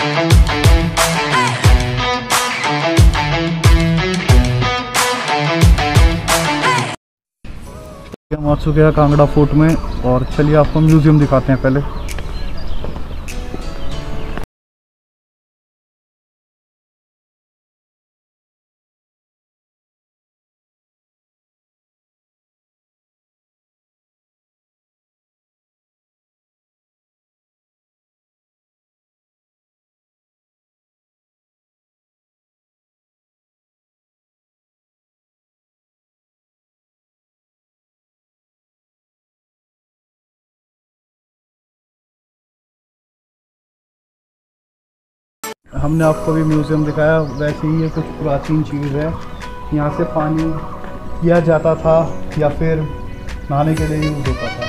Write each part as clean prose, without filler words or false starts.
हम आ चुके हैं कांगड़ा फोर्ट में और चलिए आपको म्यूजियम दिखाते हैं पहले। हमने आपको भी म्यूज़ियम दिखाया, वैसे ही ये कुछ प्राचीन चीज़ है। यहाँ से पानी पिया जाता था या फिर नहाने के लिए यूज़ होता था।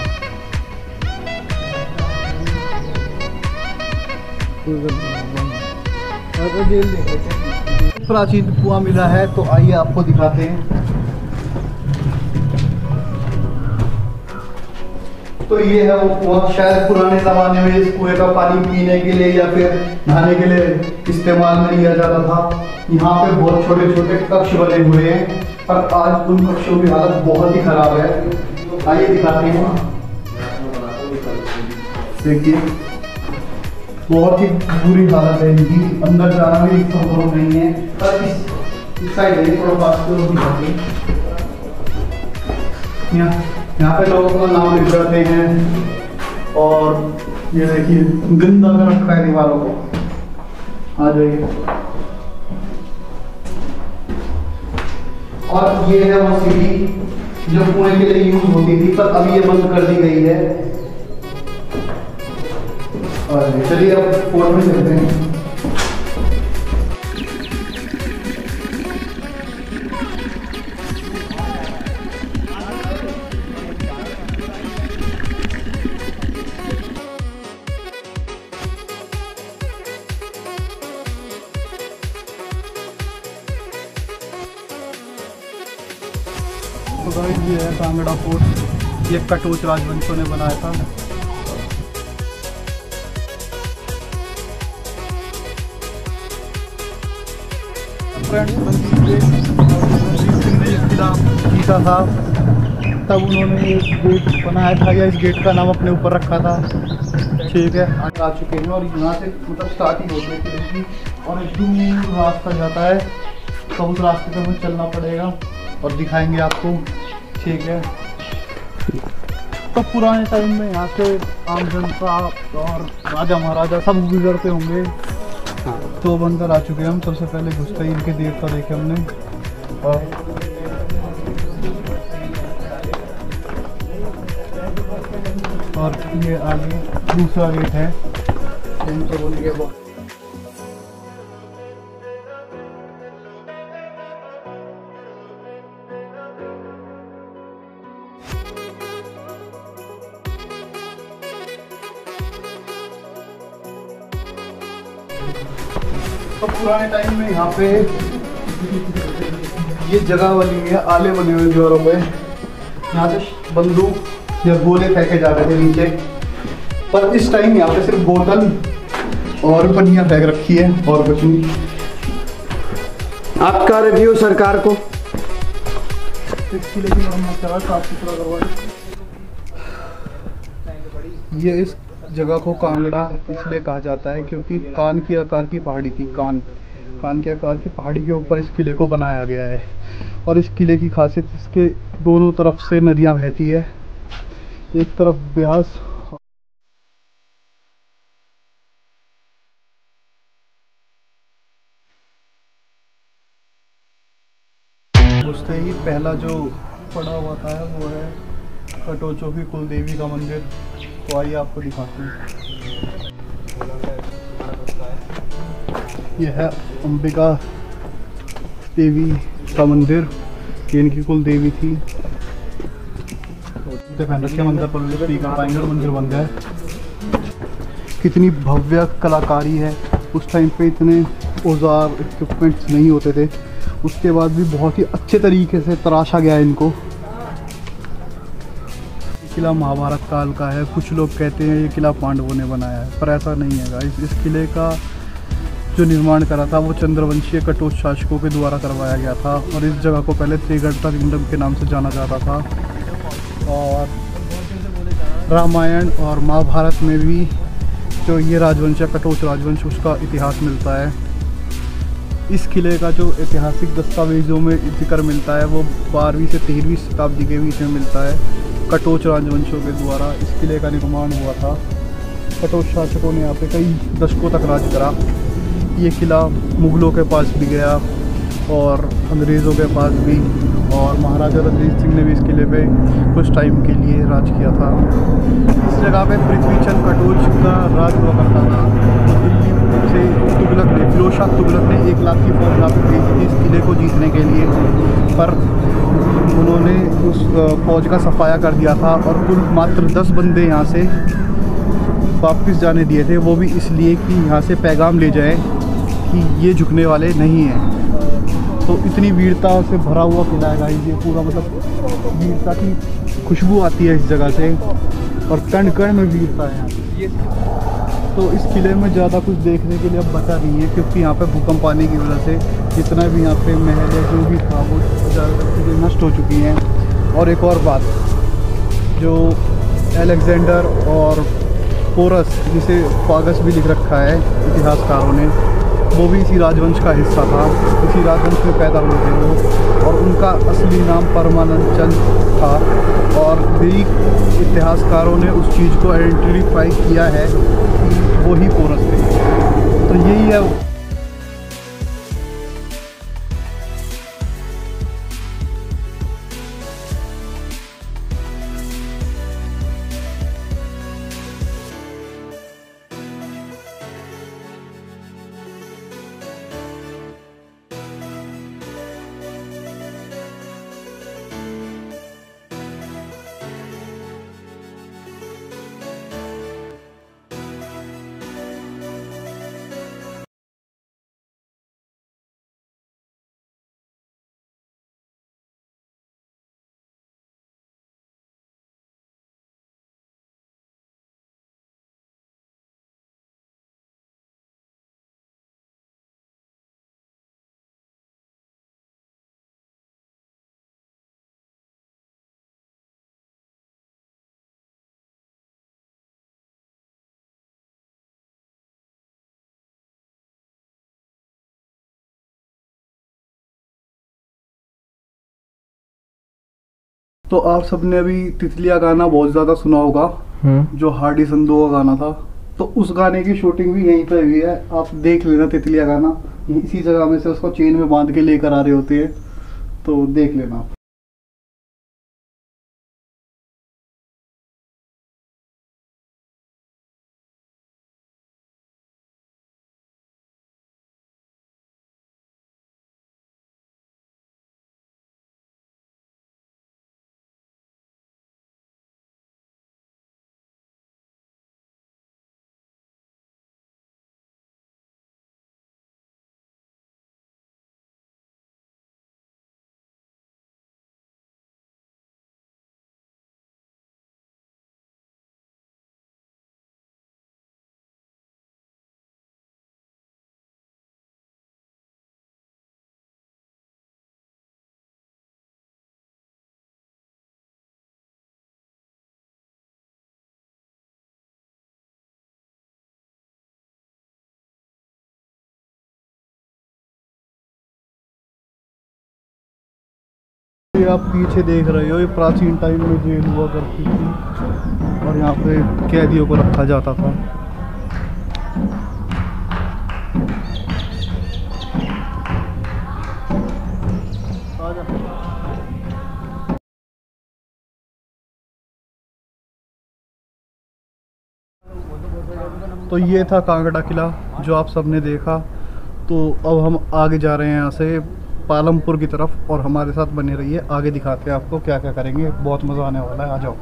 प्राचीन कुआं मिला है, तो आइए आपको दिखाते हैं। तो ये है वो कुआं, शायद पुराने ज़माने में इस कुएं का पानी पीने के लिए या फिर नहाने के लिए इस्तेमाल में लिया जाता था। यहाँ पे बहुत छोटे छोटे कक्ष बने हुए हैं, पर आज उन कक्षों की हालत बहुत ही खराब है। आइए दिखाते हैं। देखिए बहुत ही बुरी हालत है इनकी, अंदर जाना भी संभव नहीं है। पर इस साइड थोड़ा पास दिखाते हैं। यहाँ पे लोग अपना नाम लिख करते हैं और ये देखिए गंदा कर रखा है दीवारों को। आ जाइए। और ये है वो सीढ़ी जो कुएं के लिए यूज होती थी, पर अब ये बंद कर दी गई है। और चलिए अब फोर्ट में चलते हैं। तो गाइस ये है कांगड़ा फोर्ट, ये कटोच राजवंशों ने बनाया था। फ्रेंड्स जीता था तब उन्होंने ये गेट बनाया था, या इस गेट का नाम अपने ऊपर रखा था। ठीक है, आज आ चुके हैं और यहाँ से मतलब स्टार्टिंग होती है और एक दूर रास्ता जाता है, तो उस रास्ते पे हमें चलना पड़ेगा और दिखाएंगे आपको। ठीक है, तो पुराने टाइम में यहाँ से आम जनता और राजा महाराजा सब गुजरते होंगे। तो बनकर आ चुके हैं हम। सबसे पहले घुसते ही इनके देवता देखे हमने, और ये आगे दूसरा गेट है। इनको बोलिए वो तो पुराने टाइम में यहाँ पे ये जगह बनी हुई है, आले बने हुए दीवारों पे। यहाँ से बंदूक या गोले फेंके जा रहे थे नीचे, पर इस टाइम यहाँ पे सिर्फ बोतल और पन्नियाँ फेंक रखी है और कुछ नहीं। आपका रिव्यू सरकार को? किले की साफ सुथरा करवाए। ये इस जगह को कांगड़ा इसलिए कहा जाता है क्योंकि कान की आकार की पहाड़ी थी। कान के आकार की पहाड़ी के ऊपर इस किले को बनाया गया है। और इस किले की खासियत, इसके दोनों तरफ से नदियां बहती है। एक तरफ ब्यास घुसते ही पहला जो पड़ा हुआ था वो है कटोचों की कुल देवी का मंदिर। तो आइए आपको दिखाते हैं। यह है अंबिका देवी का मंदिर, ये इनकी कुल देवी थी। पहन रखे मंदिर पर कर पाएंगे और मंदिर बन गया है। कितनी भव्य कलाकारी है। उस टाइम पे इतने औजार इक्विपमेंट्स नहीं होते थे, उसके बाद भी बहुत ही अच्छे तरीके से तराशा गया है इनको। किला महाभारत काल का है। कुछ लोग कहते हैं ये किला पांडवों ने बनाया है, पर ऐसा नहीं है गाइस। इस किले का जो निर्माण करा था वो चंद्रवंशीय कटोच शासकों के द्वारा करवाया गया था। और इस जगह को पहले त्रिगर्ता किंगडम के नाम से जाना जाता था। और रामायण और महाभारत में भी जो ये राजवंश है कटोच राजवंश, उसका इतिहास मिलता है। इस किले का जो ऐतिहासिक दस्तावेज़ों में जिक्र मिलता है वो 12वीं से 13वीं शताब्दी के बीच में मिलता है। कटोच राजवंशों के द्वारा इस किले का निर्माण हुआ था। कटोच शासकों ने यहाँ पे कई दशकों तक राज करा। ये किला मुग़लों के पास भी गया और अंग्रेज़ों के पास भी, और महाराजा रणजीत सिंह ने भी इस किले पे कुछ टाइम के लिए राज किया था। इस जगह पे पृथ्वीचंद कटोच का राज हुआ करता था। दिल्ली से तुगलक ने, फिरोज शाह तुगलक ने 1 लाख की फौज यहाँ पे भेजी थी इस किले को जीतने के लिए, पर उन्होंने उस फौज का सफाया कर दिया था और कुल मात्र 10 बंदे यहाँ से वापस जाने दिए थे। वो भी इसलिए कि यहाँ से पैगाम ले जाएं कि ये झुकने वाले नहीं हैं। तो इतनी वीरता से भरा हुआ किला है गाइस, ये पूरा मतलब वीरता की खुशबू आती है इस जगह से, और कण कण में वीरता है यहाँ। तो इस किले में ज़्यादा कुछ देखने के लिए अब बचा नहीं है, क्योंकि यहाँ पे भूकंप आने की वजह से जितना भी यहाँ पे महल है जो भी था वो ज़्यादातर चीज़ें नष्ट हो चुकी हैं। और एक और बात, जो अलेक्जेंडर और पोरस, जिसे फागस भी लिख रखा है इतिहासकारों ने, वो भी इसी राजवंश का हिस्सा था। इसी राजवंश में पैदा हुए थे वो, और उनका असली नाम परमानंद चंद था। और ग्रीक इतिहासकारों ने उस चीज़ को आइडेंटिफाई किया है कि वो ही पोरस थे। तो यही है। तो आप सबने अभी तितलिया गाना बहुत ज़्यादा सुना होगा, जो हार्डी संधू का गाना था। तो उस गाने की शूटिंग भी यहीं पे हुई है। आप देख लेना तितलिया गाना, इसी जगह में से उसको चेन में बांध के लेकर आ रहे होते हैं, तो देख लेना आप। ये आप पीछे देख रहे हो, ये प्राचीन टाइम में जेल हुआ करती थी और यहाँ पे कैदियों को रखा जाता था। तो ये था कांगड़ा किला जो आप सबने देखा। तो अब हम आगे जा रहे हैं यहाँ से पालमपुर की तरफ, और हमारे साथ बने रहिए, आगे दिखाते हैं आपको क्या क्या करेंगे। बहुत मज़ा आने वाला है, आ जाओ।